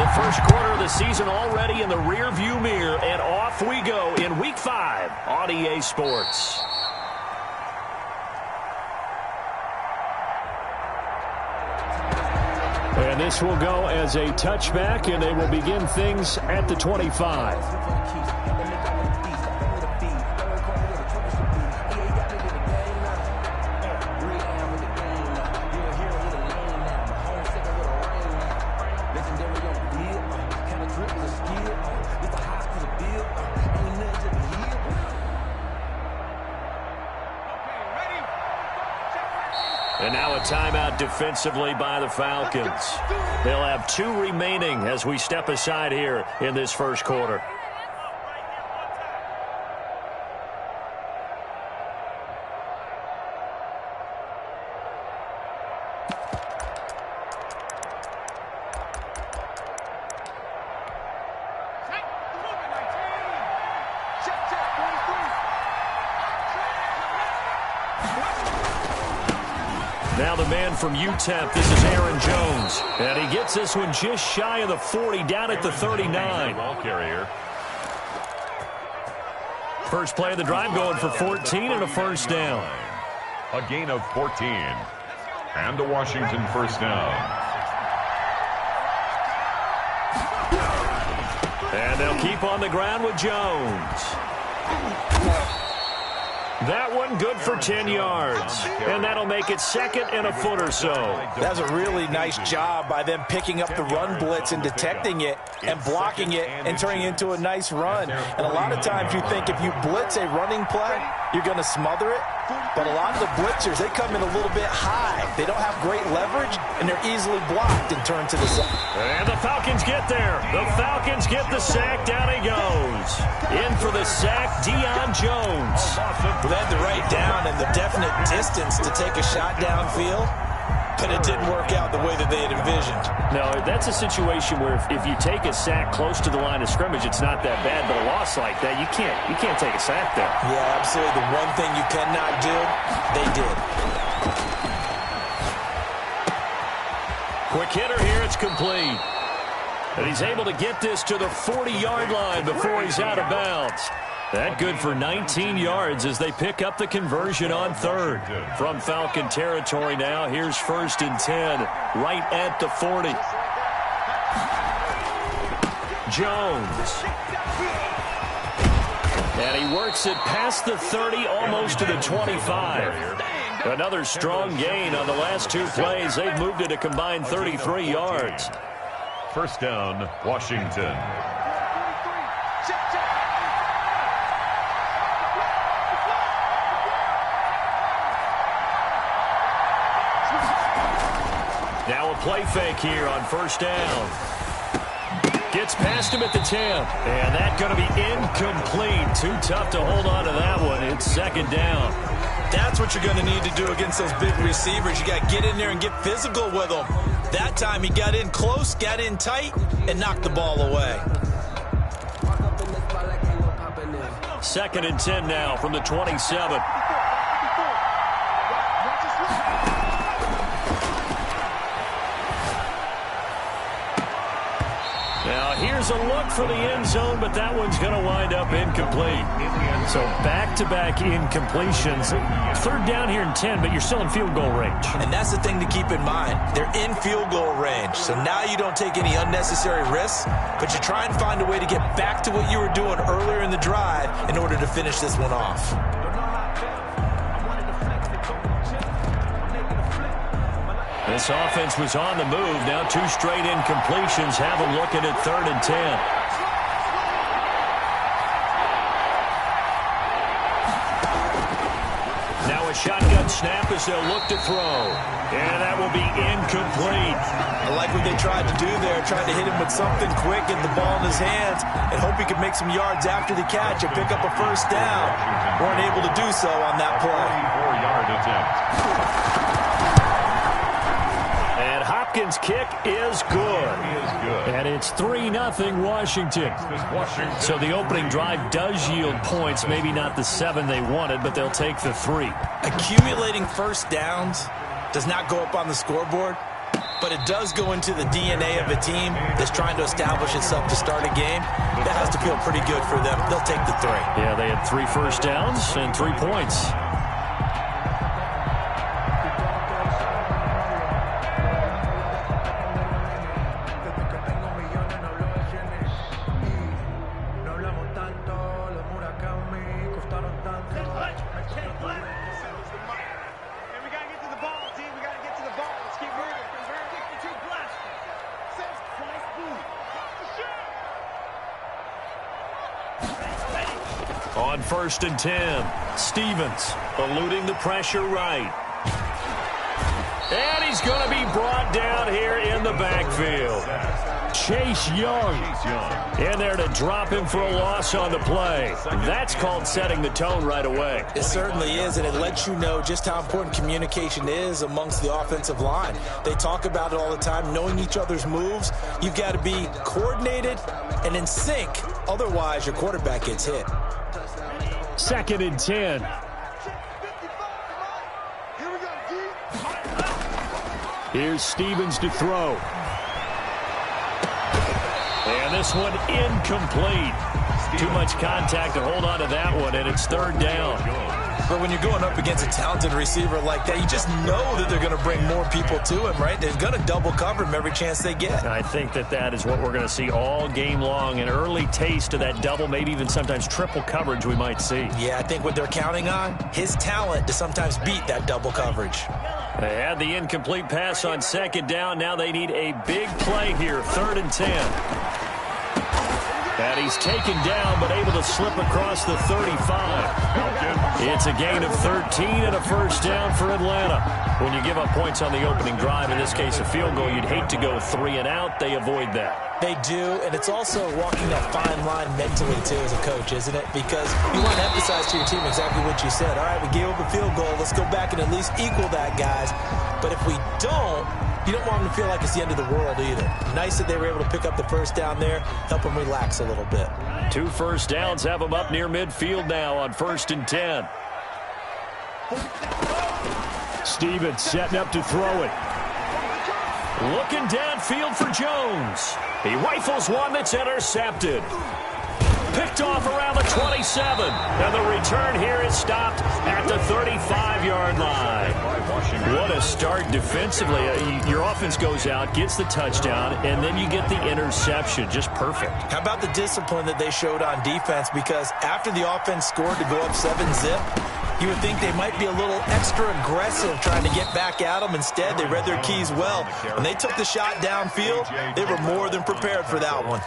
The first quarter of the season already in the rearview mirror, and off we go in Week 5 on EA Sports. And this will go as a touchback, and they will begin things at the 25. And now a timeout defensively by the Falcons. They'll have 2 remaining as we step aside here in this first quarter. Now the man from UTEP, this is Aaron Jones. And he gets this one just shy of the 40, down at the 39. Ball carrier. First play of the drive going for 14 and a first down. A gain of 14. And a Washington first down. And they'll keep on the ground with Jones. That one good for 10 yards. And that'll make it second and a foot or so. That's a really nice job by them picking up the run blitz and detecting it and blocking it and turning it into a nice run. And a lot of times you think if you blitz a running play, you're going to smother it. But a lot of the blitzers, they come in a little bit high. They don't have great leverage, and they're easily blocked and turned to the side. And the Falcons get there. The Falcons get the sack. Down he goes. In for the sack, Deion Jones. They had the right down and the definite distance to take a shot downfield, but it didn't work out the way that they had envisioned. No, that's a situation where if you take a sack close to the line of scrimmage, it's not that bad. But a loss like that, you can't take a sack there. Yeah, absolutely. The one thing you cannot do, they did. Quick hitter here, it's complete. And he's able to get this to the 40-yard line before he's out of bounds. That good for 19 yards as they pick up the conversion on third. From Falcon territory now, here's 1st and 10, right at the 40. Jones. And he works it past the 30, almost to the 25. Another strong gain on the last 2 plays. They've moved it a combined 33 yards. First down, Washington. Now a play fake here on first down. Gets past him at the 10. And that's going to be incomplete. Too tough to hold on to that one. It's second down. That's what you're going to need to do against those big receivers. You got to get in there and get physical with them. That time he got in close, got in tight, and knocked the ball away. 2nd and 10 now from the 27. Now here's a look for the end zone, but that one's going to wind up incomplete. So back-to-back incompletions. 3rd down here and 10, but you're still in field goal range. And that's the thing to keep in mind. They're in field goal range. So now you don't take any unnecessary risks, but you try and find a way to get back to what you were doing earlier in the drive in order to finish this one off. This offense was on the move. Now 2 straight incompletions have them looking at 3rd and 10. Now a shotgun snap as they'll look to throw. And that will be incomplete. I like what they tried to do there. Tried to hit him with something quick, get the ball in his hands, and hope he could make some yards after the catch and pick up a first down. Weren't able to do so on that play. 4-yard attempt. Hopkins' kick is good. And it's 3-0 Washington. So the opening drive does yield points. Maybe not the 7 they wanted, but they'll take the 3. Accumulating first downs does not go up on the scoreboard, but it does go into the DNA of a team that's trying to establish itself to start a game. That has to feel pretty good for them. They'll take the 3. Yeah, they had 3 first downs and 3 points. On 1st and 10, Stevens eluding the pressure right. And he's going to be brought down here in the backfield. Chase Young in there to drop him for a loss on the play. That's called setting the tone right away. It certainly is, and it lets you know just how important communication is amongst the offensive line. They talk about it all the time, knowing each other's moves. You've got to be coordinated and in sync. Otherwise, your quarterback gets hit. 2nd and 10. Here's Stevens to throw. And this one incomplete. Too much contact to hold on to that one, and it's 3rd down. But when you're going up against a talented receiver like that, you just know that they're going to bring more people to him, right? They're going to double cover him every chance they get. I think that is what we're going to see all game long, an early taste of that double, maybe even sometimes triple coverage we might see. Yeah, I think what they're counting on, his talent to sometimes beat that double coverage. They had the incomplete pass on 2nd down. Now they need a big play here, 3rd and 10. And he's taken down, but able to slip across the 35. It's a gain of 13 and a 1st down for Atlanta. When you give up points on the opening drive, in this case a field goal, you'd hate to go 3 and out. They avoid that. They do, and it's also walking a fine line mentally, too, as a coach, isn't it? Because you want to emphasize to your team exactly what you said. All right, we gave up a field goal. Let's go back and at least equal that, guys. But if we don't, you don't want them to feel like it's the end of the world either. Nice that they were able to pick up the 1st down there, help them relax a little bit. 2 first downs have them up near midfield now on 1st and 10. Stevens setting up to throw it. Looking downfield for Jones. He rifles one that's intercepted. Picked off around the 27. And the return here is stopped at the 35-yard line. What a start defensively. Your offense goes out, gets the touchdown, and then you get the interception. Just perfect. How about the discipline that they showed on defense? Because after the offense scored to go up 7-zip, you would think they might be a little extra aggressive trying to get back at them. Instead, they read their keys well. When they took the shot downfield, they were more than prepared for that one.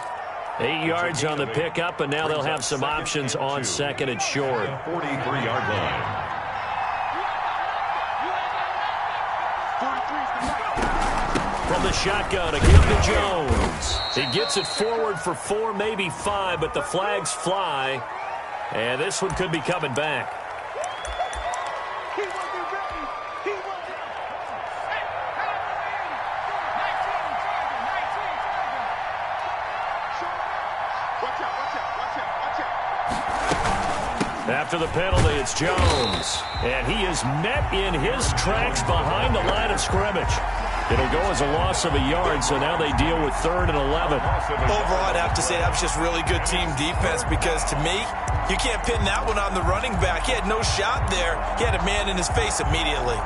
8 yards on the pickup, and now they'll have some options on 2nd and short. 43-yard line. From the shotgun, a give to Jones. He gets it forward for 4, maybe 5, but the flags fly. And this one could be coming back. After the penalty, it's Jones. And he is met in his tracks behind the line of scrimmage. It'll go as a loss of a yard, so now they deal with 3rd and 11. Overall, I'd have to say that was just really good team defense because, to me, you can't pin that one on the running back. He had no shot there. He had a man in his face immediately.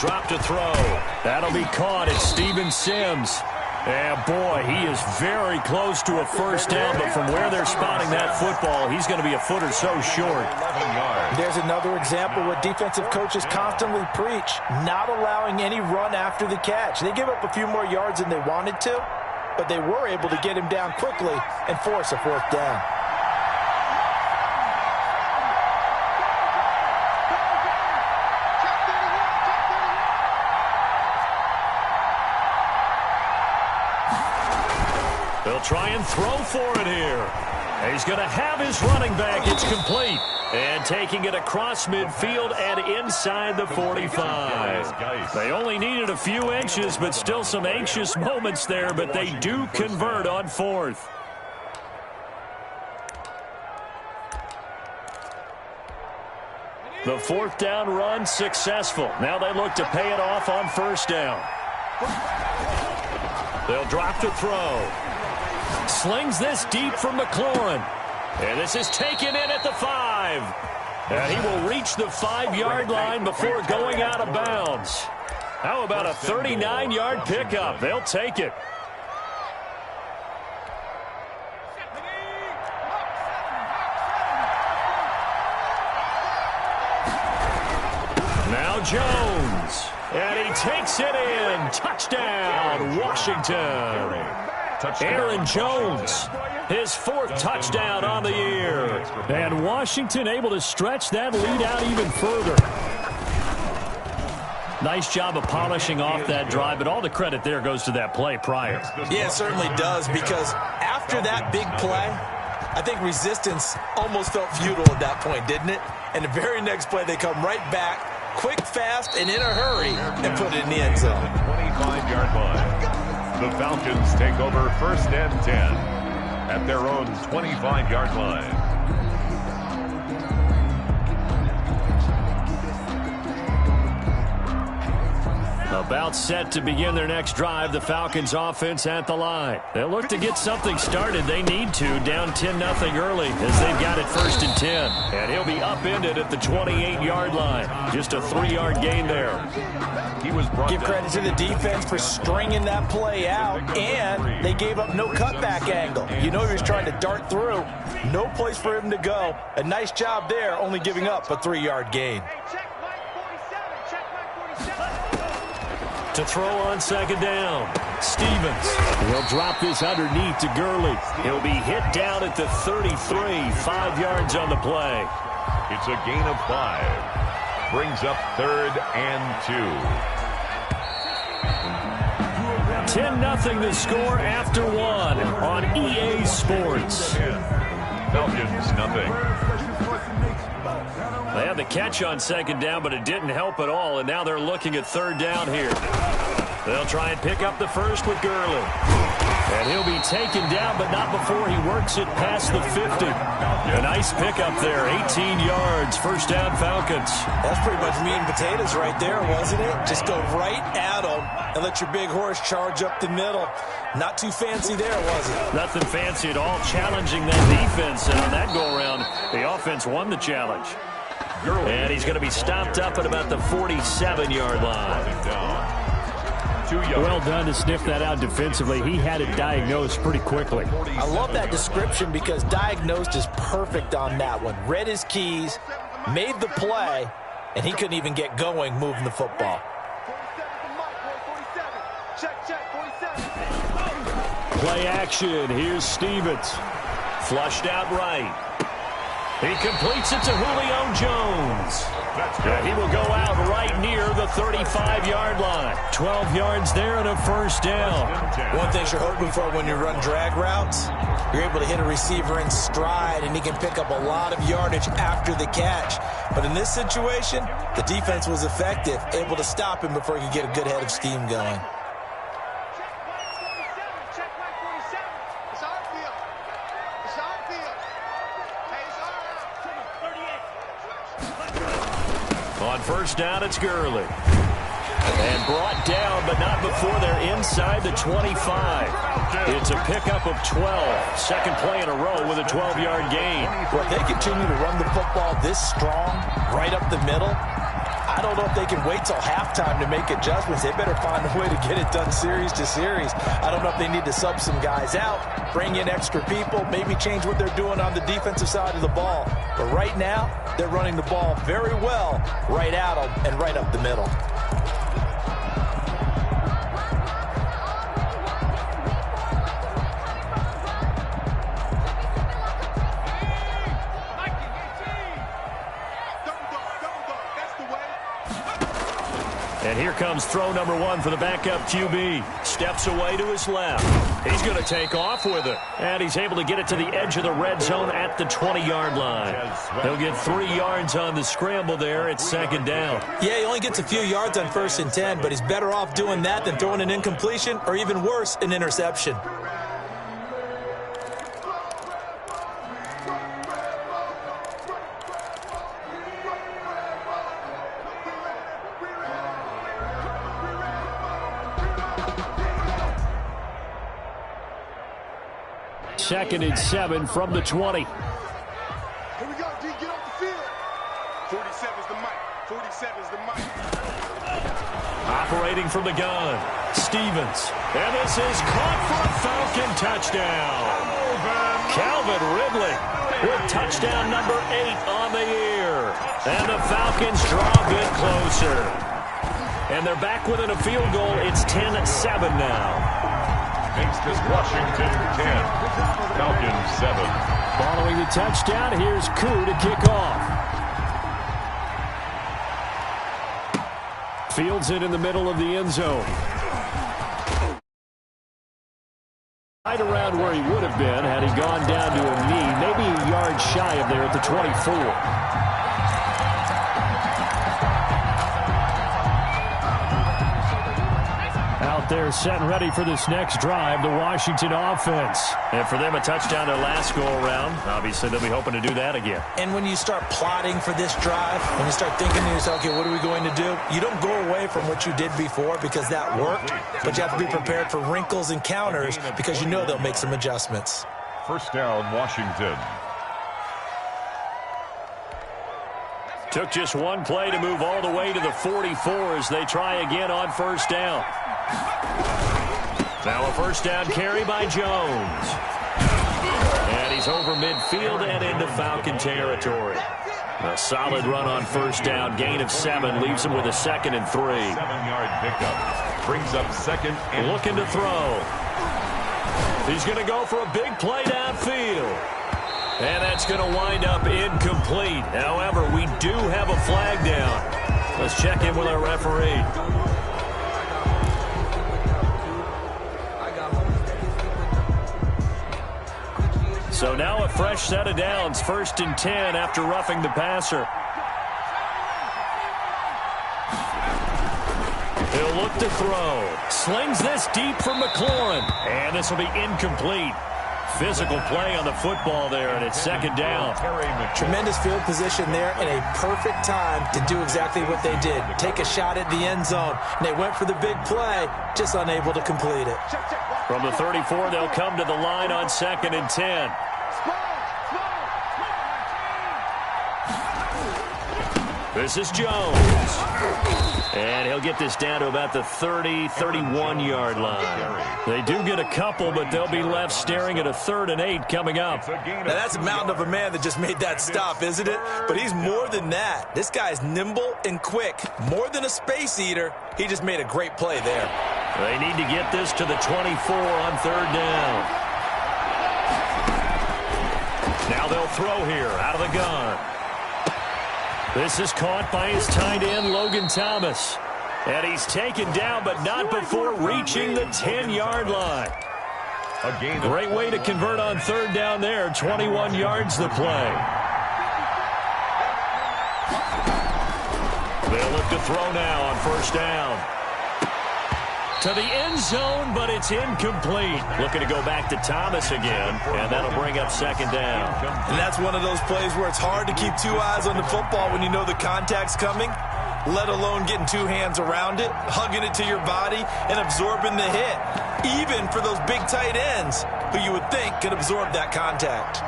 Drop to throw. That'll be caught. It's Steven Sims. And boy, he is very close to a 1st down, but from where they're spotting that football, he's going to be a foot or so short. There's another example what defensive coaches constantly preach, not allowing any run after the catch. They give up a few more yards than they wanted to, but they were able to get him down quickly and force a 4th down. They'll try and throw for it here. He's going to have his running back. It's complete. And taking it across midfield and inside the 45. They only needed a few inches, but still some anxious moments there, but they do convert on 4th. The 4th down run successful. Now they look to pay it off on 1st down. They'll drop to throw. Slings this deep from McLaurin. And this is taken in at the 5. And he will reach the 5-yard line before going out of bounds. How about a 39-yard pickup? They'll take it. Now Jones. And he takes it in. Touchdown, Washington. Aaron Jones, his 4th touchdown on the year. And Washington able to stretch that lead out even further. Nice job of polishing off that drive, but all the credit there goes to that play prior. Yeah, it certainly does, because after that big play, I think resistance almost felt futile at that point, didn't it? And the very next play, they come right back, quick, fast, and in a hurry, and put it in the end zone. 25-yard line. The Falcons take over 1st and 10 at their own 25-yard line. About set to begin their next drive, the Falcons offense at the line. They'll look to get something started. They need to, down 10-0 early as they've got it 1st and 10. And he'll be upended at the 28-yard line. Just a 3-yard gain there. Give credit to the defense for stringing that play out, and they gave up no cutback angle. You know he was trying to dart through. No place for him to go. A nice job there, only giving up a 3-yard gain. To throw on 2nd down, Stevens. He'll drop this underneath to Gurley. He'll be hit down at the 33, 5 yards on the play. It's a gain of 5. Brings up 3rd and 2. 10-0 the score after 1 on EA Sports. Falcons, nothing. They had the catch on 2nd down, but it didn't help at all, and now they're looking at 3rd down here. They'll try and pick up the 1st with Gurley. And he'll be taken down, but not before he works it past the 50. A nice pickup there, 18 yards, 1st down Falcons. That's pretty much meat and potatoes right there, wasn't it? Just go right at them and let your big horse charge up the middle. Not too fancy there, was it? Nothing fancy at all, challenging that defense. And on that go-around, the offense won the challenge. And he's going to be stopped up at about the 47-yard line. Well done to sniff that out defensively. He had it diagnosed pretty quickly. I love that description because diagnosed is perfect on that one. Read his keys, made the play, and he couldn't even get going moving the football. Play action. Here's Stevens. Flushed out right. He completes it to Julio Jones. He will go out right near the 35-yard line. 12 yards there and a 1st down. One thing you're hoping for when you run drag routes, you're able to hit a receiver in stride, and he can pick up a lot of yardage after the catch. But in this situation, the defense was effective, able to stop him before he could get a good head of steam going. On 1st down, it's Gurley. And brought down, but not before they're inside the 25. It's a pickup of 12. Second play in a row with a 12-yard gain. Well, if they continue to run the football this strong, right up the middle, I don't know if they can wait till halftime to make adjustments. They better find a way to get it done series to series. I don't know if they need to sub some guys out, bring in extra people, maybe change what they're doing on the defensive side of the ball. But right now, they're running the ball very well right at them and right up the middle. And here comes throw number 1 for the backup QB. steps away to his left. He's going to take off with it. And he's able to get it to the edge of the red zone at the 20-yard line. He'll get 3 yards on the scramble there at second down. Yeah, he only gets a few yards on 1st and 10, but he's better off doing that than throwing an incompletion or even worse, an interception. Second and 7 from the 20. Here we go, D. Get off the field. 47's the mic. 47's the mic. Operating from the gun, Stevens. And this is caught for a Falcon touchdown. Calvin Ridley with touchdown number 8 on the year. And the Falcons draw a bit closer. And they're back within a field goal. It's 10-7 now. Makes this Washington 10, Falcons 7. Following the touchdown, here's Koo to kick off. Fields it in the middle of the end zone. Right around where he would have been had he gone down to a knee, maybe a yard shy of there at the 24. They're set and ready for this next drive, the Washington offense. And for them, a touchdown their last go-around. Obviously, they'll be hoping to do that again. And when you start plotting for this drive, when you start thinking to yourself, okay, what are we going to do? You don't go away from what you did before because that worked, but you have to be prepared for wrinkles and counters because you know they'll make some adjustments. First down, Washington. Took just one play to move all the way to the 44 as they try again on first down. Now a first down carry by Jones. And he's over midfield and into Falcon territory. A solid run on first down. Gain of 7 leaves him with a 2nd and 3. 7-yard pickup. Brings up 2nd and looking to throw. He's going to go for a big play downfield. And that's going to wind up incomplete. However, we do have a flag down. Let's check in with our referee. So now a fresh set of downs, 1st and 10 after roughing the passer. He'll look to throw. Slings this deep for McLaurin. And this will be incomplete. Physical play on the football there, and it's 2nd down. Tremendous field position there and a perfect time to do exactly what they did. Take a shot at the end zone. And they went for the big play, just unable to complete it. From the 34, they'll come to the line on 2nd and 10. This is Jones. And he'll get this down to about the 30, 31-yard line. They do get a couple, but they'll be left staring at a 3rd and 8 coming up. Now, that's a mountain of a man that just made that stop, isn't it? But he's more than that. This guy's nimble and quick. More than a space eater, he just made a great play there. They need to get this to the 24 on 3rd down. Now they'll throw here out of the gun. This is caught by his tight end, Logan Thomas. And he's taken down, but not before reaching the 10-yard line. Great way to convert on 3rd down there. 21 yards the play. They'll look to throw now on 1st down. To the end zone, but it's incomplete. Looking to go back to Thomas again, and that'll bring up 2nd down. And that's one of those plays where it's hard to keep 2 eyes on the football when you know the contact's coming, let alone getting 2 hands around it, hugging it to your body, and absorbing the hit, even for those big tight ends who you would think could absorb that contact.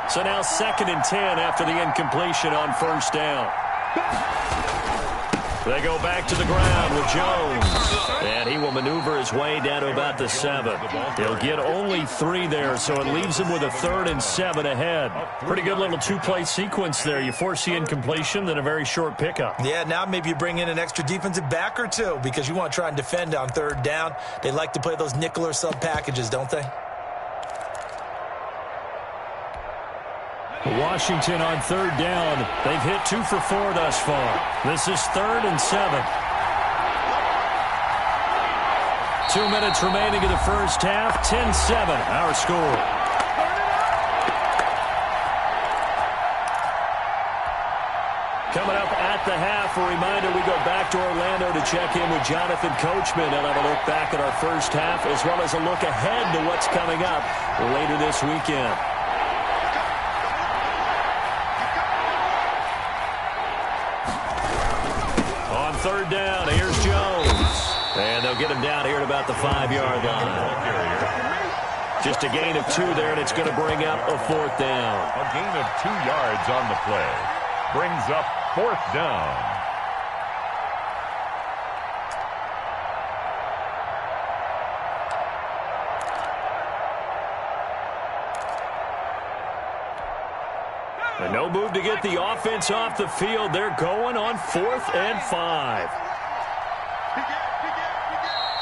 So now 2nd and 10 after the incompletion on 1st down. They go back to the ground with Jones. And he will maneuver his way down to about the 7. He'll get only 3 there, so it leaves him with a 3rd and 7 ahead. Pretty good little 2-play sequence there. You force the incompletion, then a very short pickup. Yeah, now maybe you bring in an extra defensive back or 2 because you want to try and defend on 3rd down. They like to play those nickel or sub packages, don't they? Washington on 3rd down. They've hit 2 for 4 thus far. This is 3rd and 7. 2 minutes remaining in the first half. 10-7, our score. Coming up at the half, a reminder we go back to Orlando to check in with Jonathan Coachman and have a look back at our first half as well as a look ahead to what's coming up later this weekend. On third down, here's Jones. And they'll get him down here at about the 5-yard line. Just a gain of 2 there, and it's going to bring up a 4th down. A gain of 2 yards on the play. Brings up 4th down. And no move to get the offense off the field. They're going on 4th and 5.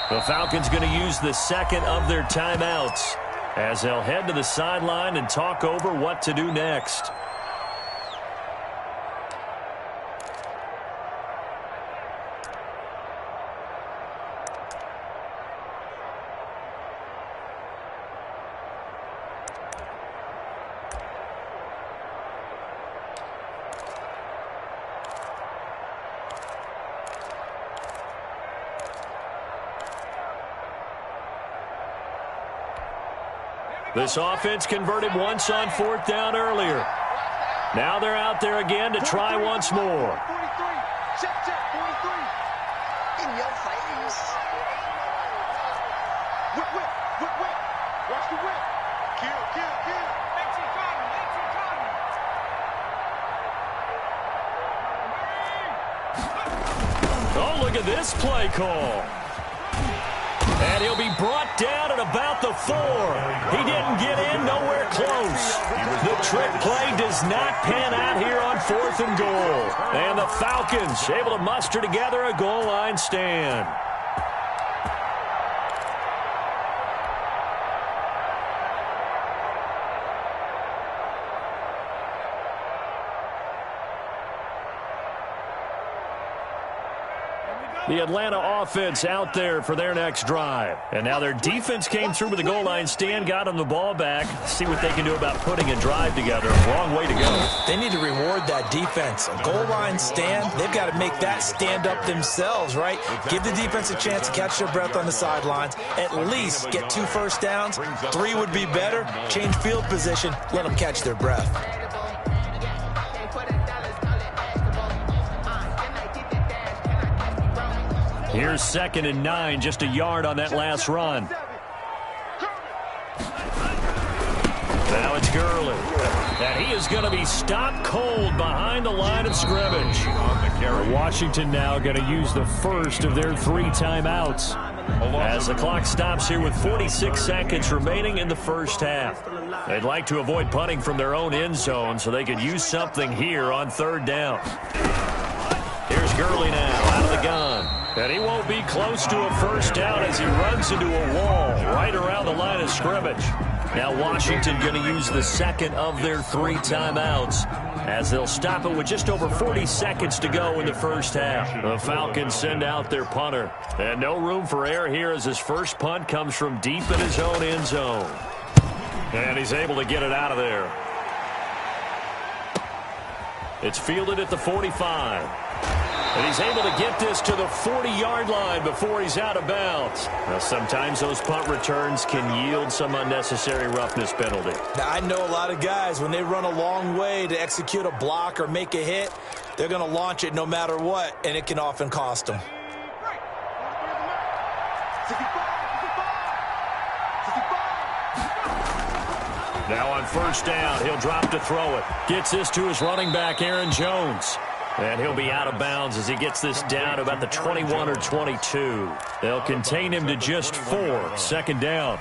The Falcons going to use the second of their timeouts as they'll head to the sideline and talk over what to do next. This offense converted once on 4th down earlier. Now they're out there again to try once more. Check, 43. In your face. Whip. Watch the whip. Kill. Oh, look at this play call. And he'll be brought down at about the 4. He didn't get in, nowhere close. The trick play does not pan out here on 4th and goal. And the Falcons able to muster together a goal line stand. The Atlanta offense out there for their next drive. And now their defense came through with the goal line stand, got them the ball back. See what they can do about putting a drive together. Long way to go. They need to reward that defense. A goal line stand, they've got to make that stand up themselves, right? Give the defense a chance to catch their breath on the sidelines. At least get 2 first downs. 3 would be better. Change field position. Let them catch their breath. Here's 2nd and 9, just a yard on that last run. Now it's Gurley. And he is going to be stopped cold behind the line of scrimmage. Washington now going to use the first of their 3 timeouts as the clock stops here with 46 seconds remaining in the first half. They'd like to avoid punting from their own end zone so they could use something here on 3rd down. Here's Gurley now out of the gun. And he won't be close to a first down as he runs into a wall right around the line of scrimmage. Now Washington going to use the second of their 3 timeouts as they'll stop it with just over 40 seconds to go in the first half. The Falcons send out their punter. And no room for error here as his first punt comes from deep in his own end zone. And he's able to get it out of there. It's fielded at the 45. And he's able to get this to the 40-yard line before he's out of bounds. Now, sometimes those punt returns can yield some unnecessary roughness penalty. Now, I know a lot of guys, when they run a long way to execute a block or make a hit, they're going to launch it no matter what, and it can often cost them. Now on first down, he'll drop to throw it. Gets this to his running back, Aaron Jones. And he'll be out of bounds as he gets this down to about the 21 or 22. They'll contain him to just 4. 2nd down.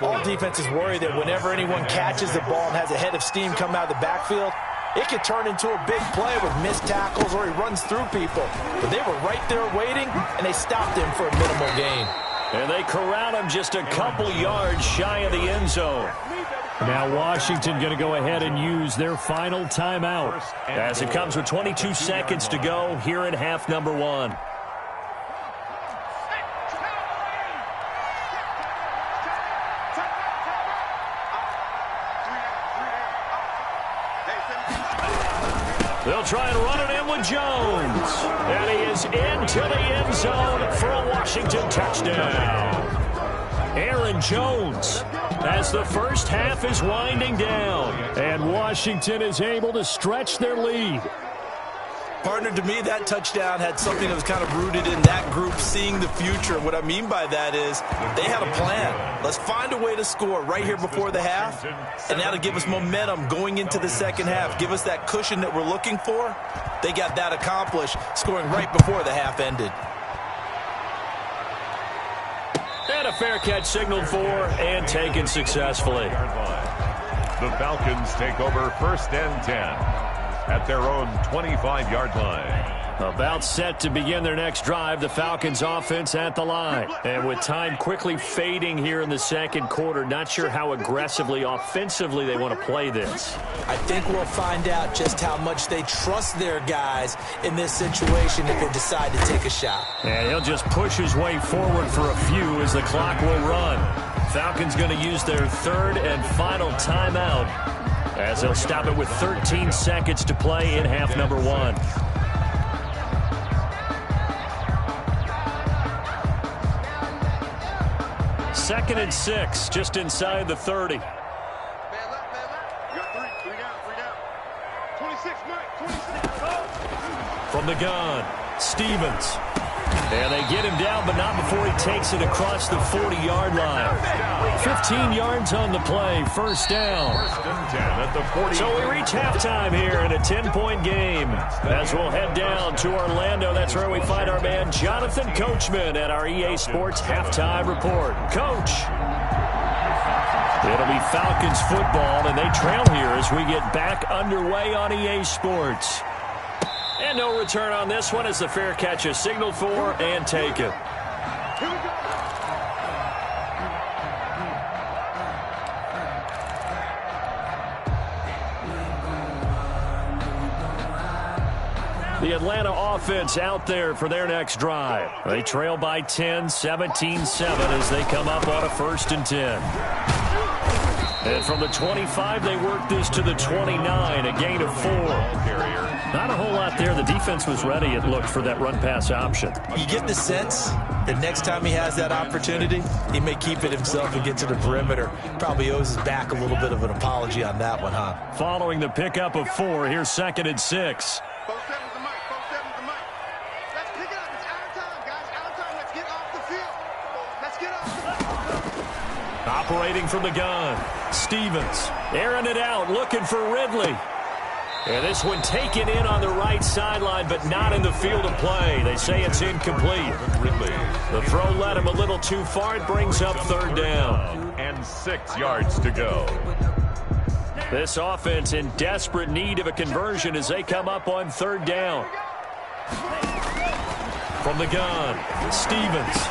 All defenses worry that whenever anyone catches the ball and has a head of steam come out of the backfield, it could turn into a big play with missed tackles or he runs through people. But they were right there waiting, and they stopped him for a minimal gain. And they corral him just a couple yards shy of the end zone. Now Washington going to go ahead and use their final timeout as it comes with 22 seconds to go here in half number 1. They'll try and run it in with Jones. And he is into the end zone for a Washington touchdown. Aaron Jones as the first half is winding down. And Washington is able to stretch their lead. Partner, to me, that touchdown had something that was kind of rooted in that group seeing the future. What I mean by that is they had a plan. Let's find a way to score right here before the half, and that'll give us momentum going into the second half, give us that cushion that we're looking for. They got that accomplished, scoring right before the half ended. And a fair catch signaled for and taken successfully. The Falcons take over 1st and 10. At their own 25-yard line. About set to begin their next drive, the Falcons offense at the line. And with time quickly fading here in the second quarter, not sure how aggressively, offensively they want to play this. I think we'll find out just how much they trust their guys in this situation if they decide to take a shot. And he'll just push his way forward for a few as the clock will run. Falcons going to use their third and final timeout, as they'll stop it with 13 seconds to play in half number one. Second and 6, just inside the 30. Man left, man left. You got three down. 26, Mike, 26. From the gun, Stevens. And they get him down, but not before he takes it across the 40-yard line. 15 yards on the play, first down. 1st and 10 at the 40. So we reach halftime here in a 10-point game. As we'll head down to Orlando, that's where we find our man Jonathan Coachman at our EA Sports Halftime Report. Coach. It'll be Falcons football, and they trail here as we get back underway on EA Sports. And no return on this one as the fair catch is signaled for and taken. The Atlanta offense out there for their next drive. They trail by 10, 17-7 as they come up on a 1st and 10. And from the 25, they work this to the 29, a gain of 4. Not a whole lot there. The defense was ready, it looked, for that run-pass option. You get the sense that next time he has that opportunity, he may keep it himself and get to the perimeter. Probably owes his back a little bit of an apology on that one, huh? Following the pickup of 4, here's 2nd and 6. 4-7's the mic. 4-7's the mic. Let's pick it up. It's out of time, guys. Out of time. Let's get off the field. Let's get off the field. Operating from the gun, Stevens. Airing it out, looking for Ridley. And this one taken in on the right sideline, but not in the field of play. They say it's incomplete. The throw led him a little too far. It brings up 3rd down. And 6 yards to go. This offense in desperate need of a conversion as they come up on 3rd down. From the gun, Stevens.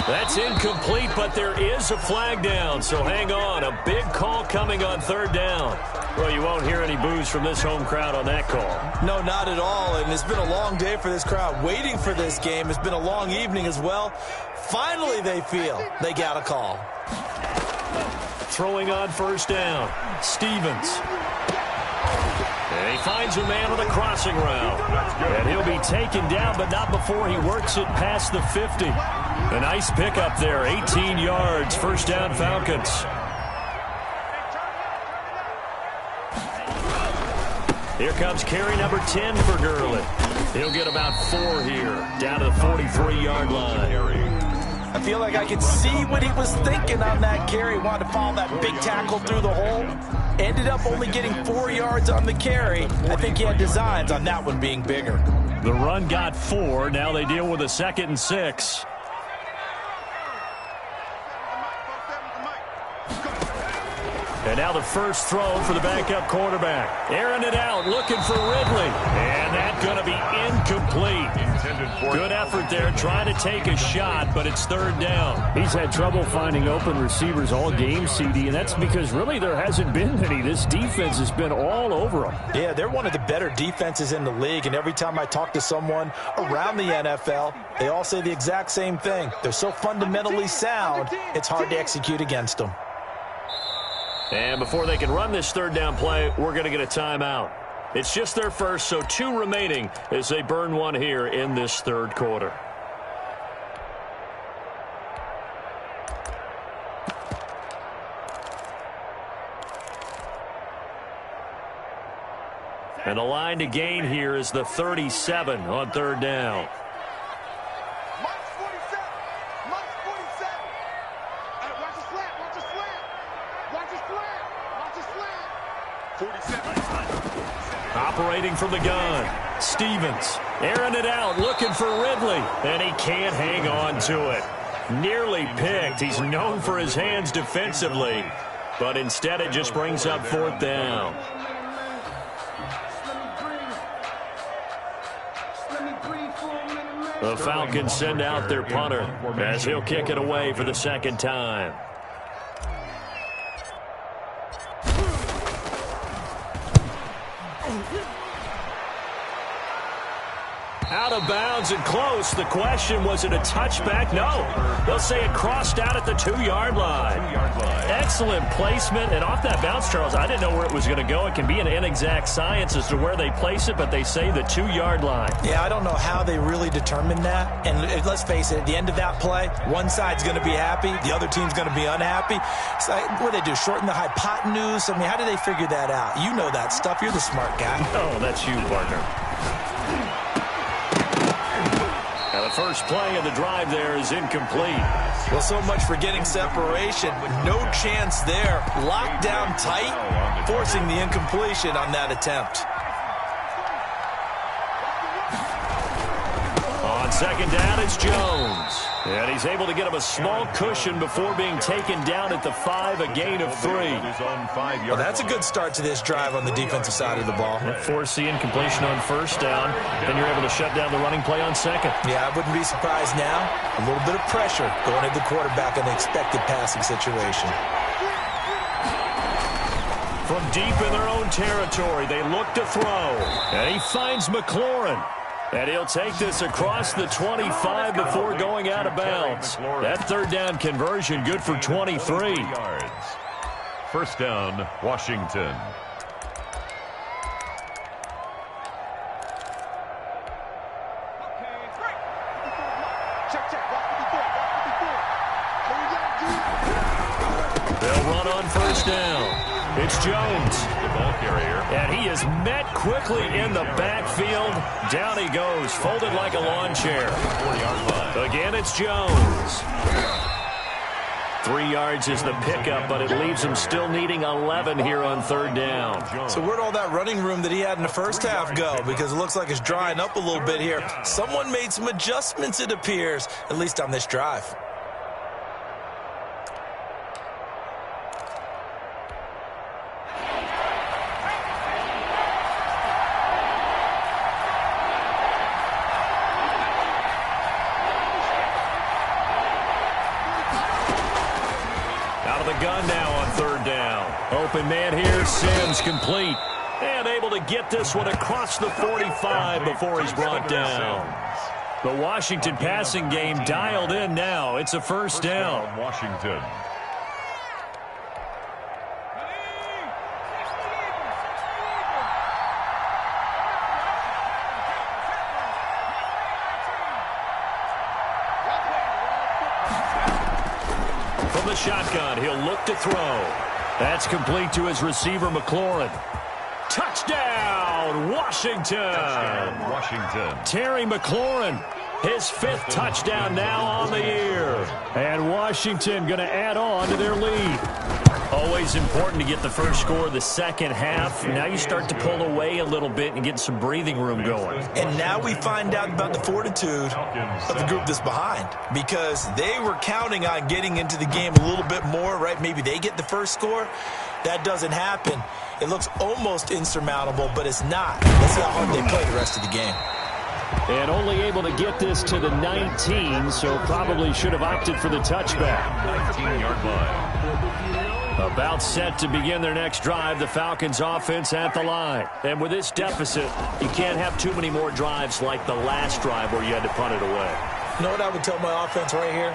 That's incomplete, but there is a flag down, so hang on. A big call coming on 3rd down. Well, you won't hear any boos from this home crowd on that call. No, not at all, and it's been a long day for this crowd waiting for this game. It's been a long evening as well. Finally, they feel they got a call. Throwing on 1st down, Stevens. And he finds a man on the crossing route. And he'll be taken down, but not before he works it past the 50. A nice pickup there, 18 yards, 1st down Falcons. Here comes carry number 10 for Gurley. He'll get about 4 here, down to the 43-yard line. I feel like I can see what he was thinking on that carry. Wanted to follow that big tackle through the hole. Ended up only getting 4 yards on the carry. I think he had designs on that one being bigger. The run got 4. Now they deal with a 2nd and 6. And now the first throw for the backup quarterback. Airing it out, looking for Ridley. And that's going to be incomplete. Good effort there, trying to take a shot, but it's 3rd down. He's had trouble finding open receivers all game, CD, and that's because really there hasn't been any. This defense has been all over them. Yeah, they're one of the better defenses in the league, and every time I talk to someone around the NFL, they all say the exact same thing. They're so fundamentally sound, it's hard to execute against them. And before they can run this third down play, we're going to get a timeout. It's just their first, so 2 remaining as they burn one here in this third quarter. And the line to gain here is the 37 on third down. March 47. March 47. Hey, watch the slant. Watch the slant. Watch the slant. Watch the slant. 47. Operating from the gun. Stevens airing it out, looking for Ridley. And he can't hang on to it. Nearly picked. He's known for his hands defensively. But instead it just brings up fourth down. The Falcons send out their punter as he'll kick it away for the second time. Out of bounds and close. The question, was it a touchback? No. They'll say it crossed out at the 2-yard line. Excellent placement. And off that bounce, Charles, I didn't know where it was going to go. It can be an inexact science as to where they place it, but they say the 2-yard line. Yeah, I don't know how they really determined that. And let's face it, at the end of that play, one side's going to be happy, the other team's going to be unhappy. It's like, what do they do, shorten the hypotenuse? I mean, how do they figure that out? You know that stuff. You're the smart guy. Oh, that's you, partner. Now the first play of the drive there is incomplete. Well, so much for getting separation. No chance there. Locked down tight, forcing the incompletion on that attempt. On second down, it's Jones. And he's able to get him a small cushion before being taken down at the 5, a gain of 3. Well, that's a good start to this drive on the defensive side of the ball. Force the incompletion on first down. Then you're able to shut down the running play on second. Yeah, I wouldn't be surprised now. A little bit of pressure going at the quarterback in the expected passing situation. From deep in their own territory, they look to throw. And he finds McLaurin. And he'll take this across the 25 before going out of bounds. That third down conversion good for 23. First down, Washington. They'll run on first down. It's Jones. The ball carrier. And he is met quickly in the backfield. Down he goes, folded like a lawn chair. 40-yard line. Again, it's Jones. 3 yards is the pickup, but it leaves him still needing 11 here on third down. So where'd all that running room that he had in the first half go? Because it looks like it's drying up a little bit here. Someone made some adjustments, it appears, at least on this drive. Gun now on third down. Open man here, Sims complete. And able to get this one across the 45 before he's brought down. The Washington passing game dialed in now. It's a first down. Washington. From the shotgun, he'll look to throw. That's complete to his receiver, McLaurin. Touchdown, Washington. Touchdown, Washington. Terry McLaurin, his 5th touchdown now on the year. And Washington going to add on to their lead. Always important to get the first score of the second half. Now you start to pull away a little bit and get some breathing room going. And now we find out about the fortitude of the group that's behind, because they were counting on getting into the game a little bit more, right? Maybe they get the first score. That doesn't happen. It looks almost insurmountable, but it's not. Let's see how hard they play the rest of the game. And only able to get this to the 19, so probably should have opted for the touchback. 19-yard line. About set to begin their next drive, the Falcons offense at the line. And with this deficit, you can't have too many more drives like the last drive where you had to punt it away. You know what I would tell my offense right here?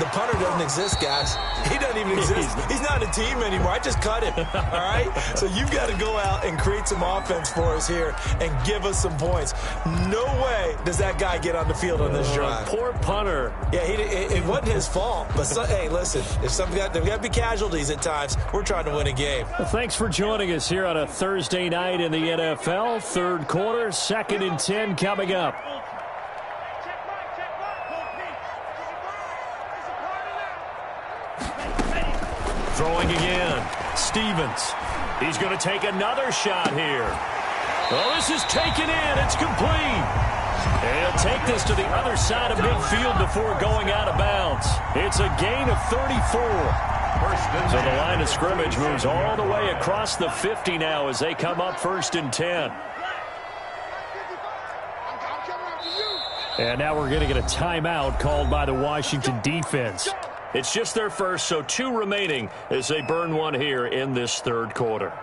The punter doesn't exist, guys. He doesn't even exist. He's not a team anymore. I just cut him, all right? So you've got to go out and create some offense for us here and give us some points. No way does that guy get on the field on this drive. Poor punter. Yeah, it wasn't his fault. But, hey, listen, there's got to be casualties at times. We're trying to win a game. Well, thanks for joining us here on a Thursday night in the NFL. Third quarter, 2nd and 10 coming up. Throwing again. Stevens. He's going to take another shot here. Oh, this is taken in. It's complete. And he'll take this to the other side of midfield before going out of bounds. It's a gain of 34. So the line of scrimmage moves all the way across the 50 now as they come up 1st and 10. And now we're going to get a timeout called by the Washington defense. It's just their first, so 2 remaining as they burn one here in this third quarter.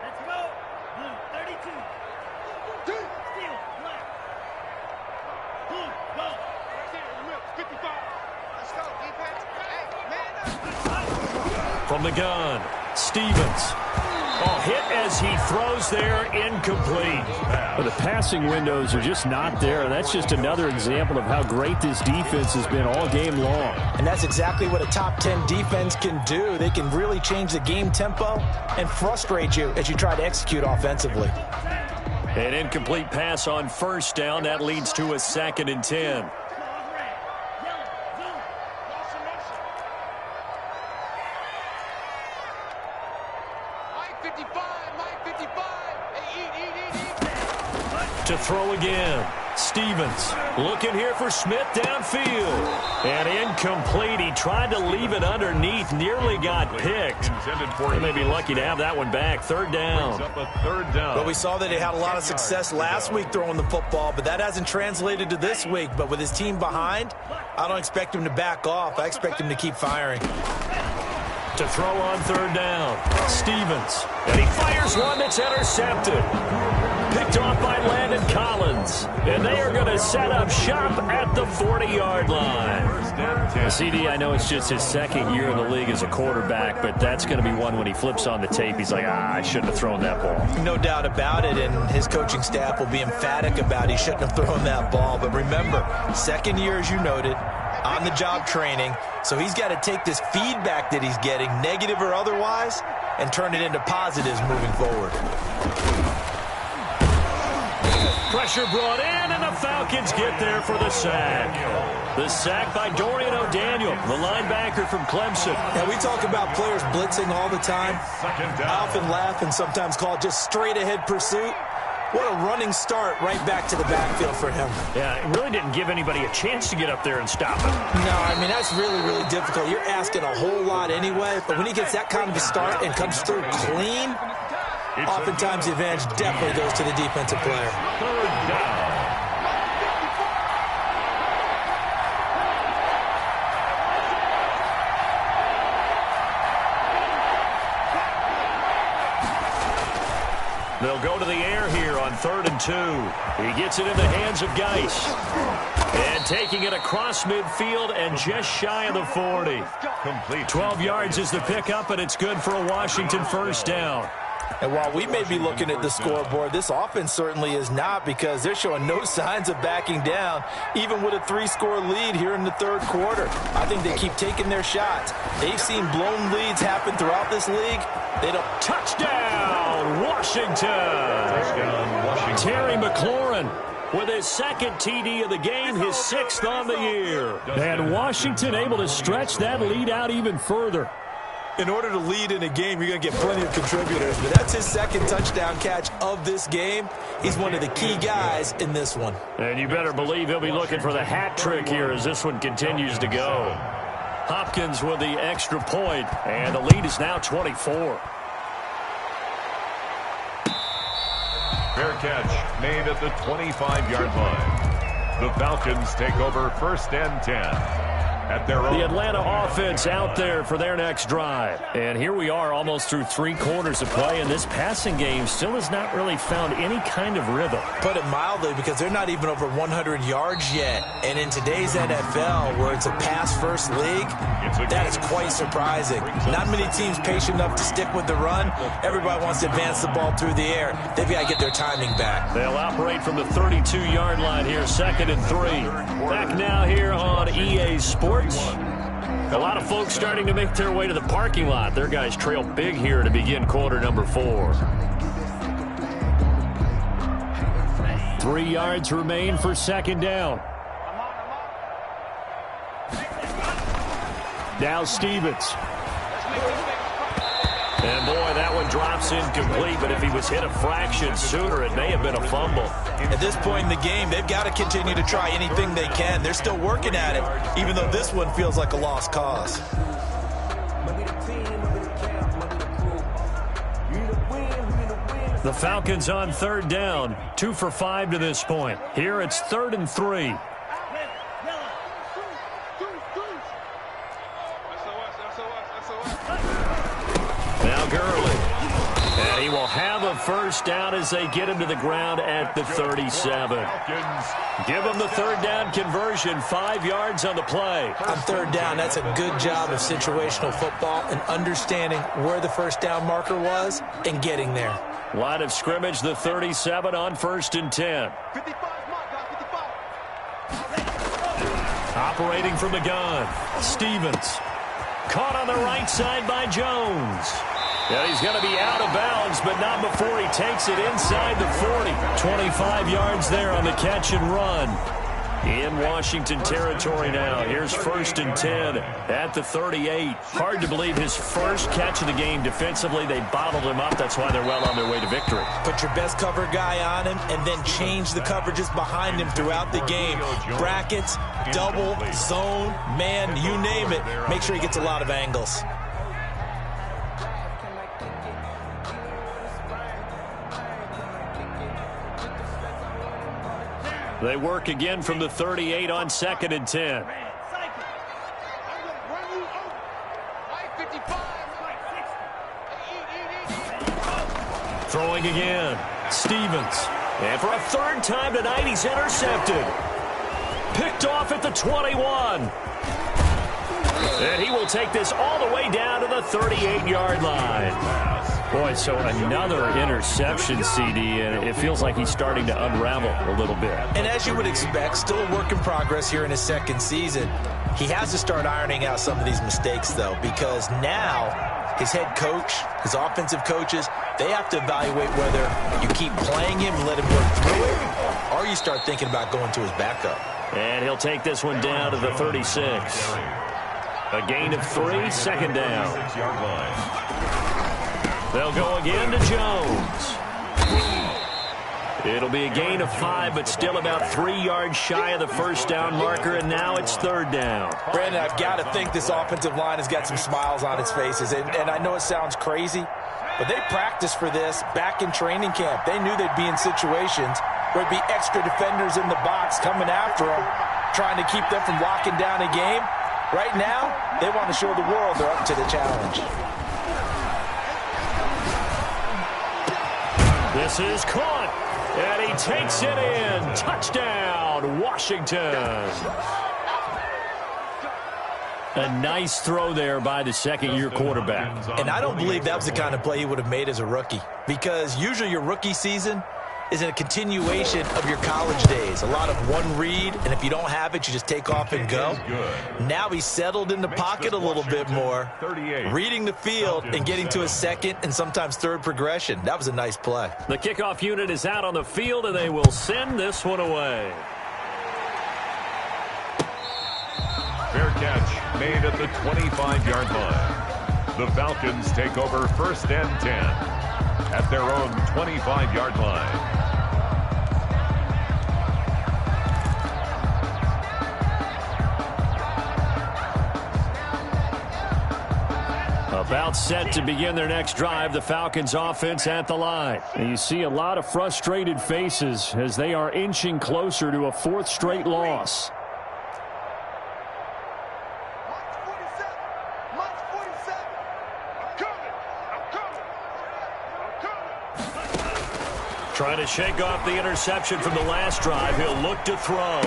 Let's go. Blue, 32. Steal, black. Blue, go. 55. Let's go, defense. Hey, man up. From the gun, Stevens. Oh, hit as he throws there, incomplete. But the passing windows are just not there. That's just another example of how great this defense has been all game long. And that's exactly what a top 10 defense can do. They can really change the game tempo and frustrate you as you try to execute offensively. An incomplete pass on 1st down. That leads to a 2nd and 10. To throw again. Stevens looking here for Smith downfield. And incomplete. He tried to leave it underneath. Nearly got picked. They may be lucky to have that one back. 3rd down. But we saw that he had a lot of success last week throwing the football, but that hasn't translated to this week. But with his team behind, I don't expect him to back off. I expect him to keep firing. To throw on 3rd down. Stevens. And he fires one that's intercepted. Picked off by Landon Collins. And they are going to set up shop at the 40-yard line. CD, I know it's just his 2nd year in the league as a quarterback, but that's going to be one when he flips on the tape. He's like, I shouldn't have thrown that ball. No doubt about it, and his coaching staff will be emphatic about he shouldn't have thrown that ball. But remember, 2nd year, as you noted, on-the-job training. So he's got to take this feedback that he's getting, negative or otherwise, and turn it into positives moving forward. Pressure brought in, and the Falcons get there for the sack. The sack by Dorian O'Daniel, the linebacker from Clemson. Yeah, we talk about players blitzing all the time. I often laugh and sometimes call it just straight-ahead pursuit. What a running start right back to the backfield for him. Yeah, it really didn't give anybody a chance to get up there and stop him. No, I mean, that's really, really difficult. You're asking a whole lot anyway, but when he gets that kind of a start and comes through clean, oftentimes the advantage definitely goes to the defensive player. 3rd down. They'll go to the air here on 3rd and 2. He gets it in the hands of Geis. And taking it across midfield and just shy of the 40. Complete. 12 yards is the pickup, and it's good for a Washington 1st down. And while we may be looking at the scoreboard, this offense certainly is not, because they're showing no signs of backing down, even with a 3-score lead here in the 3rd quarter. I think they keep taking their shots. They've seen blown leads happen throughout this league. They don't. Touchdown, Washington! Touchdown, Washington. Terry McLaurin with his 2nd TD of the game, his 6th on the year. And Washington able to stretch that lead out even further. In order to lead in a game, you're going to get plenty of contributors. But that's his 2nd touchdown catch of this game. He's one of the key guys in this one. And you better believe he'll be looking for the hat trick here as this one continues to go. Hopkins with the extra point, and the lead is now 24. Fair catch made at the 25-yard line. The Falcons take over 1st and 10. at their own. The Atlanta offense out there for their next drive. And here we are almost through 3 quarters of play, and this passing game still has not really found any kind of rhythm. Put it mildly, because they're not even over 100 yards yet. And in today's NFL, where it's a pass-first league, that is quite surprising. Not many teams patient enough to stick with the run. Everybody wants to advance the ball through the air. They've got to get their timing back. They'll operate from the 32-yard line here, 2nd and 3. Back now here on EA Sports. A lot of folks starting to make their way to the parking lot. Their guys trail big here to begin quarter number 4. 3 yards remain for 2nd down. Now Stevens. And, boy, that one drops incomplete, but if he was hit a fraction sooner, it may have been a fumble. At this point in the game, they've got to continue to try anything they can. They're still working at it, even though this one feels like a lost cause. The Falcons on 3rd down, 2 for 5 to this point. Here it's 3rd and 3. Now Gurley. And he will have a 1st down as they get him to the ground at the 37. Give him the 3rd down conversion, 5 yards on the play. On 3rd down, that's a good job of situational football and understanding where the 1st down marker was and getting there. Line of scrimmage, the 37 on 1st and 10. 55, Operating from the gun, Stevens. Caught on the right side by Jones. And he's going to be out of bounds, but not before he takes it inside the 40. 25 yards there on the catch and run. In Washington territory now. Here's 1st and 10 at the 38. Hard to believe his first catch of the game defensively. They bottled him up. That's why they're well on their way to victory. Put your best cover guy on him and then change the coverages behind him throughout the game. Brackets, double, zone, man, you name it. Make sure he gets a lot of angles. They work again from the 38 on 2nd and 10. Throwing again. Stevens. And for a 3rd time tonight, he's intercepted. Picked off at the 21. And he will take this all the way down to the 38-yard line. Boy, so another interception, CD, and it feels like he's starting to unravel a little bit. And as you would expect, still a work in progress here in his 2nd season. He has to start ironing out some of these mistakes, though, because now his head coach, his offensive coaches, they have to evaluate whether you keep playing him and let him work through it, or you start thinking about going to his backup. And he'll take this one down to the 36. A gain of 3, 2nd down. They'll go again to Jones. It'll be a gain of 5, but still about 3 yards shy of the 1st down marker, and now it's 3rd down. Brandon, I've got to think this offensive line has got some smiles on its faces, and I know it sounds crazy, but they practiced for this back in training camp. They knew they'd be in situations where there'd be extra defenders in the box coming after them, trying to keep them from locking down a game. Right now, they want to show the world they're up to the challenge. This is caught, and he takes it in. Touchdown, Washington. A nice throw there by the 2nd-year quarterback. And I don't believe that was the kind of play he would have made as a rookie, because usually your rookie season is a continuation of your college days. A lot of one read, and if you don't have it, you just take off and go. Now he's settled in the pocket a little bit more, reading the field and getting to a 2nd and sometimes 3rd progression. That was a nice play. The kickoff unit is out on the field, and they will send this one away. Fair catch made at the 25-yard line. The Falcons take over 1st and 10 at their own 25-yard line. About set to begin their next drive, the Falcons offense at the line. And you see a lot of frustrated faces as they are inching closer to a 4th straight loss. Trying to shake off the interception from the last drive. He'll look to throw.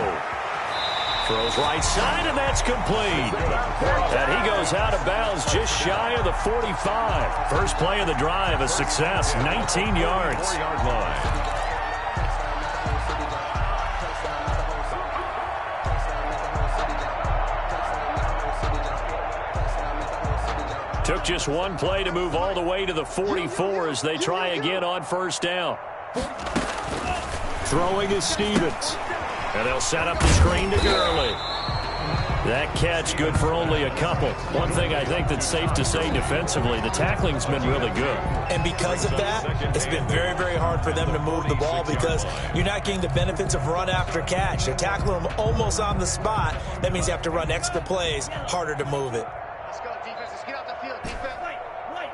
Throws right side, and that's complete. And he goes out of bounds just shy of the 45. First play of the drive, a success, 19 yards. Took just one play to move all the way to the 44 as they try again on first down. Throwing is Stevens. And they'll set up the screen to Gurley. That catch good for only a couple. One thing I think that's safe to say defensively, the tackling's been really good. And because of that, it's been very, very hard for them to move the ball because you're not getting the benefits of run after catch. They tackle them almost on the spot. That means you have to run extra plays, harder to move it. Let's go, defense. Let's get out the field, defense. Wait.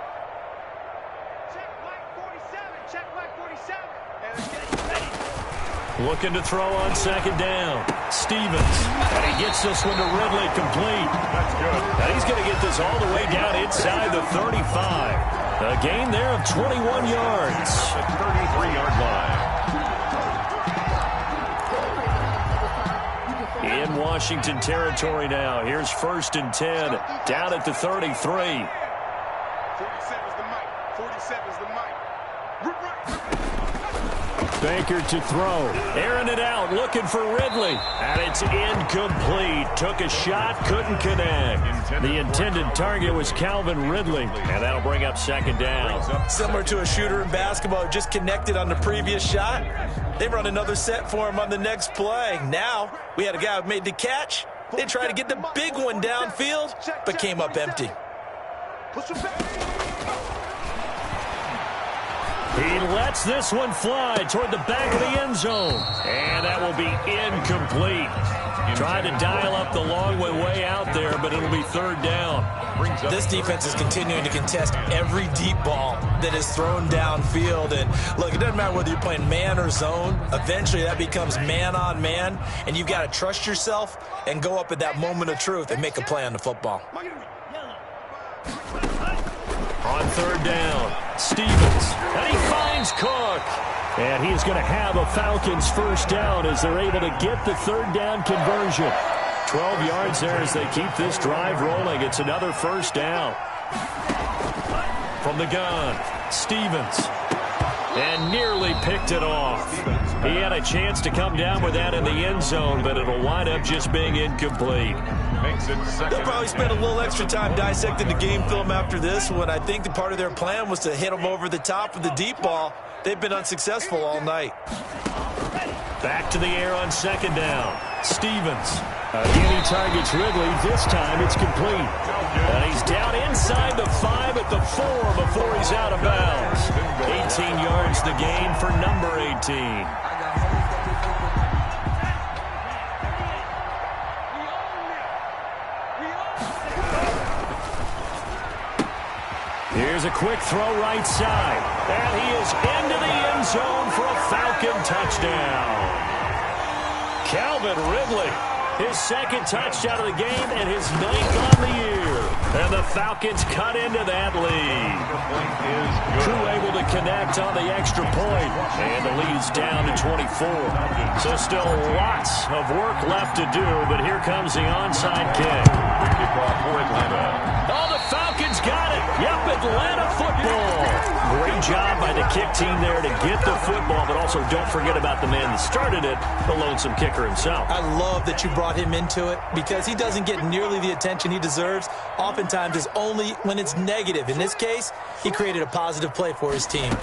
Check Mike 47. Check Mike 47. And let's get ready. Looking to throw on second down. Stevens. And he gets this one to Ridley complete. That's good. And he's going to get this all the way down inside the 35. A gain there of 21 yards. The 33-yard line. In Washington territory now. Here's 1st and 10. Down at the 33. 47's the mic. 47's the mic. Baker to throw. Airing it out, looking for Ridley. And it's incomplete. Took a shot, couldn't connect. The intended target was Calvin Ridley. And that'll bring up second down. Similar to a shooter in basketball, just connected on the previous shot. They run another set for him on the next play. Now, we had a guy who made the catch. They tried to get the big one downfield, but came up empty. Push him back. He lets this one fly toward the back of the end zone. And that will be incomplete. Tried to dial up the long way out there, but it'll be third down. This defense is continuing to contest every deep ball that is thrown downfield. And look, it doesn't matter whether you're playing man or zone. Eventually, that becomes man on man. And you've got to trust yourself and go up at that moment of truth and make a play on the football. On third down, Stevens, and he finds Cook. And he's going to have a Falcons first down as they're able to get the third down conversion. 12 yards there as they keep this drive rolling. It's another first down. From the gun, Stevens, and nearly picked it off. He had a chance to come down with that in the end zone, but it'll wind up just being incomplete. They'll probably spend a little extra time dissecting the game film after this one. I think the part of their plan was to hit them over the top of the deep ball. They've been unsuccessful all night. Back to the air on second down. Stevens. Again, he targets Ridley. This time it's complete. And he's down inside the 5 at the 4 before he's out of bounds. 18 yards the gain for number 18. Here's a quick throw right side. And he is into the end zone for a Falcon touchdown. Calvin Ridley, his second touchdown of the game and his 9th on the year. And the Falcons cut into that lead. Crew able to connect on the extra point. And the lead's down to 24. So still lots of work left to do, but here comes the onside kick. Oh, the Falcons got it. Yep, Atlanta football. Great job by the kick team there to get the football, but also don't forget about the man that started it, the lonesome kicker himself. I love that you brought him into it because he doesn't get nearly the attention he deserves. Oftentimes it's only when it's negative. In this case, he created a positive play for his team.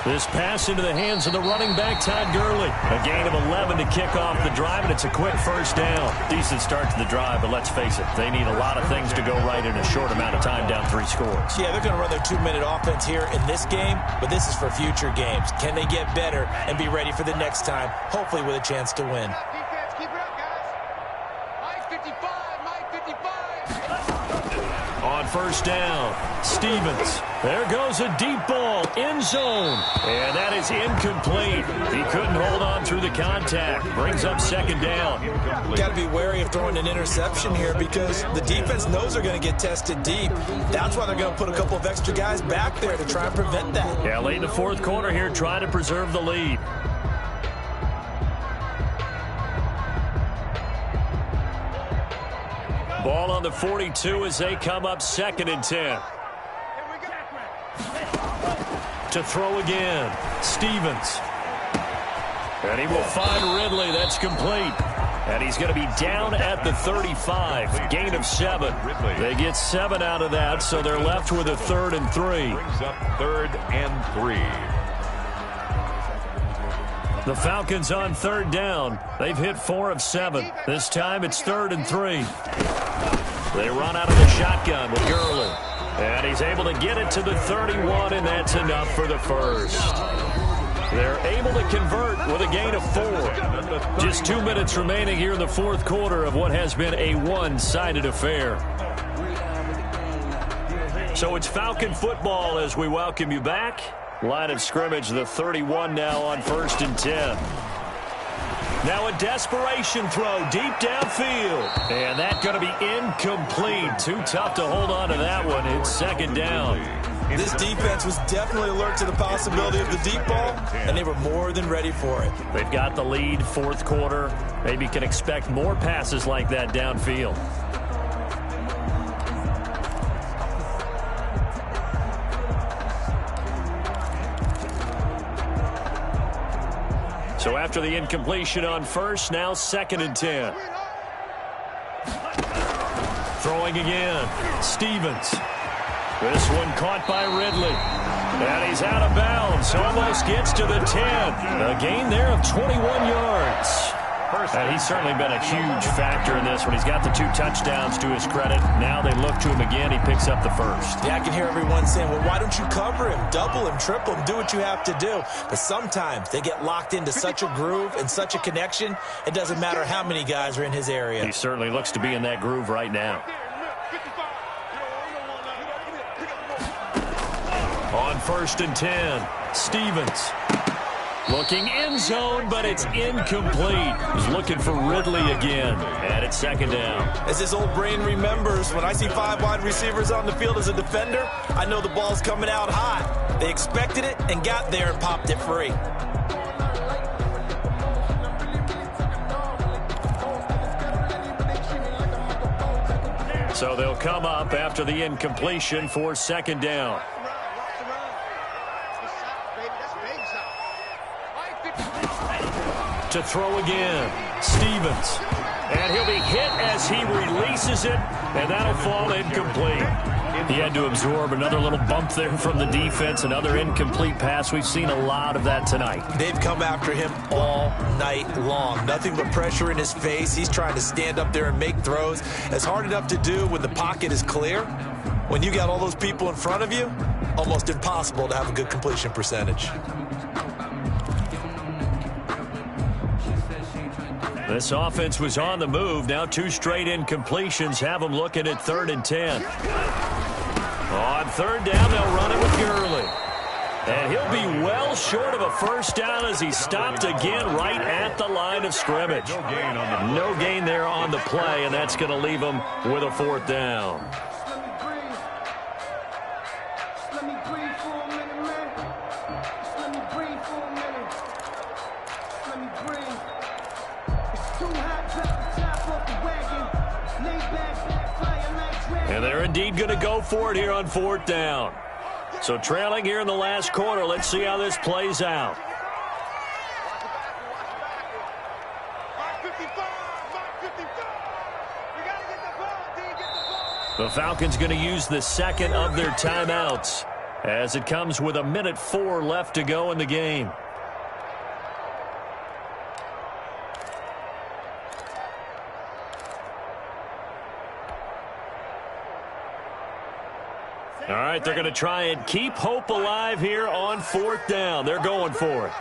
This pass into the hands of the running back, Todd Gurley. A gain of 11 to kick off the drive, and it's a quick first down. Decent start to the drive, but let's face it, they need a lot of things to go right in a short amount of time, down 3 scores. Yeah, they're going to run their 2-minute offense here in this game, but this is for future games. Can they get better and be ready for the next time, hopefully with a chance to win? Defense, keep it up, guys. Mike 55, Mike 55. On first down, Stevens. There goes a deep ball, end zone. And that is incomplete. He couldn't hold on through the contact. Brings up second down. Got to be wary of throwing an interception here because the defense knows they're going to get tested deep. That's why they're going to put a couple of extra guys back there to try and prevent that. Yeah, late in the fourth quarter here, trying to preserve the lead. Ball on the 42 as they come up 2nd and 10. To throw again, Stevens. And he will find Ridley. That's complete. And he's going to be down at the 35. Gain of 7. They get 7 out of that, so they're left with a 3rd and 3. Brings up 3rd and 3. The Falcons on 3rd down. They've hit 4 of 7. This time it's 3rd and 3. They run out of the shotgun with Gurley. And he's able to get it to the 31, and that's enough for the first. They're able to convert with a gain of 4. Just 2 minutes remaining here in the fourth quarter of what has been a one-sided affair. So it's Falcon football as we welcome you back. Line of scrimmage, the 31 now on 1st and 10. Now a desperation throw deep downfield. And that's going to be incomplete. Too tough to hold on to that one. It's 2nd down. This defense was definitely alert to the possibility of the deep ball, and they were more than ready for it. They've got the lead, fourth quarter. Maybe can expect more passes like that downfield. So after the incompletion on first, now 2nd and 10. Throwing again, Stevens. This one caught by Ridley. And he's out of bounds. Almost gets to the 10. A gain there of 21 yards. And he's certainly been a huge factor in this one. He's got the 2 touchdowns to his credit. Now they look to him again. He picks up the first. Yeah, I can hear everyone saying, well, why don't you cover him, double him, triple him, do what you have to do. But sometimes they get locked into such a groove and such a connection, it doesn't matter how many guys are in his area. He certainly looks to be in that groove right now. On 1st and 10, Stevens. Looking end zone, but it's incomplete. He's looking for Ridley again. And it's 2nd down. As his old brain remembers, when I see 5 wide receivers on the field as a defender, I know the ball's coming out hot. They expected it and got there and popped it free. So they'll come up after the incompletion for 2nd down. To throw again, Stevens. And he'll be hit as he releases it, and that'll fall incomplete. He had to absorb another little bump there from the defense, another incomplete pass. We've seen a lot of that tonight. They've come after him all night long. Nothing but pressure in his face. He's trying to stand up there and make throws. It's hard enough to do when the pocket is clear. When you got all those people in front of you, almost impossible to have a good completion percentage. This offense was on the move. Now 2 straight incompletions have them looking at 3rd and 10. On 3rd down, they'll run it with Gurley. And he'll be well short of a first down as he stopped again right at the line of scrimmage. No gain there on the play, and that's going to leave him with a 4th down. And they're indeed going to go for it here on 4th down. So trailing here in the last quarter. Let's see how this plays out. The Falcons going to use the 2nd of their timeouts as it comes with 1:04 left to go in the game. All right, they're going to try and keep hope alive here on 4th down. They're going for it.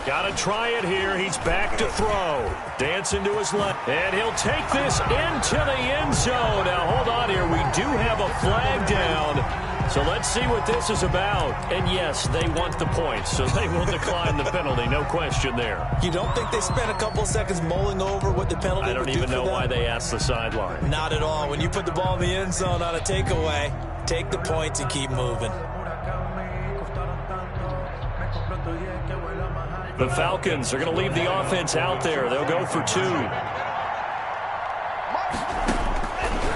Got to try it here. He's back to throw. Dancing to his left. And he'll take this into the end zone. Now, hold on here. We do have a flag down. So let's see what this is about. And, yes, they want the points, so they will decline the penalty. No question there. You don't think they spent a couple seconds mulling over what the penalty would do for them? I don't even know why they asked the sideline. Not at all. When you put the ball in the end zone on a takeaway, take the points and keep moving. The Falcons are going to leave the offense out there. They'll go for 2.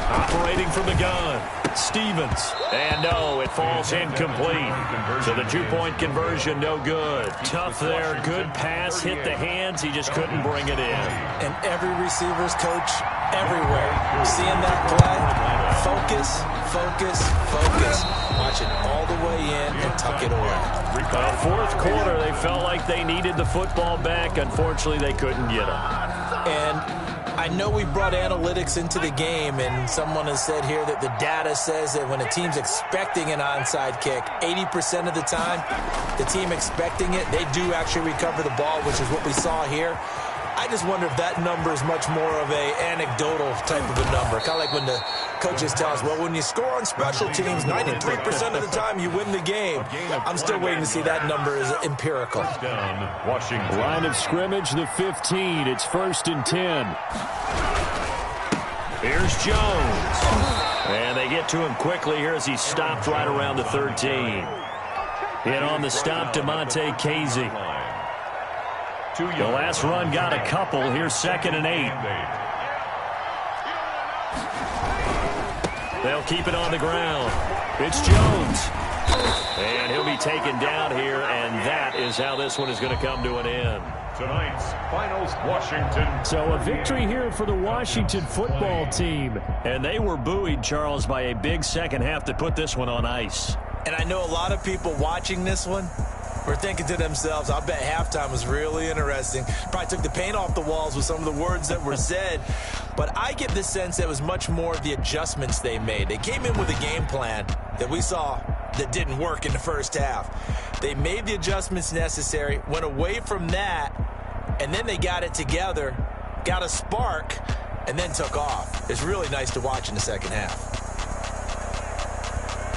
Operating from the gun, Stevens. And no, it falls incomplete. So the 2-point conversion, no good. Tough there. Good pass. Hit the hands. He just couldn't bring it in. And every receiver's coach everywhere. Seeing that play, focus, focus, focus. Watch it all the way in and tuck it away. Fourth quarter, they felt like they needed the football back. Unfortunately, they couldn't get it. And I know we brought analytics into the game, and someone has said here that the data says that when a team's expecting an onside kick, 80% of the time, the team expecting it, they do actually recover the ball, which is what we saw here. I just wonder if that number is much more of a anecdotal type of a number. Kind of like when the coaches tell us, well, when you score on special teams, 93% of the time you win the game. I'm still waiting to see that number is empirical. Washington. Line of scrimmage, the 15. It's 1st and 10. Here's Jones. And they get to him quickly here as he stopped right around the 13. Hit on the stop, mutt583's. The last run got a couple. Here's 2nd and 8. They'll keep it on the ground. It's Jones. And he'll be taken down here, and that is how this one is going to come to an end. Tonight's finals, Washington. So a victory here for the Washington football team. And they were buoyed, Charles, by a big second half to put this one on ice. And I know a lot of people watching this one were thinking to themselves, I bet halftime was really interesting. Probably took the paint off the walls with some of the words that were said. But I get the sense that it was much more of the adjustments they made. They came in with a game plan that we saw that didn't work in the first half. They made the adjustments necessary, went away from that, and then they got it together, got a spark, and then took off. It's really nice to watch in the second half.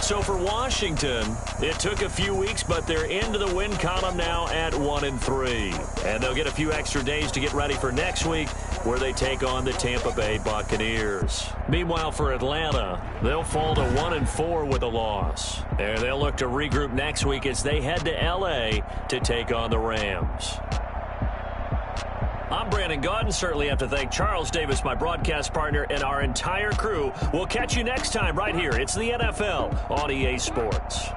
So for Washington, it took a few weeks, but they're into the win column now at 1-3. And they'll get a few extra days to get ready for next week, where they take on the Tampa Bay Buccaneers. Meanwhile, for Atlanta, they'll fall to 1-4 with a loss. And they'll look to regroup next week as they head to L.A. to take on the Rams. I'm Brandon Gaudin. Certainly have to thank Charles Davis, my broadcast partner, and our entire crew. We'll catch you next time right here. It's the NFL on EA Sports.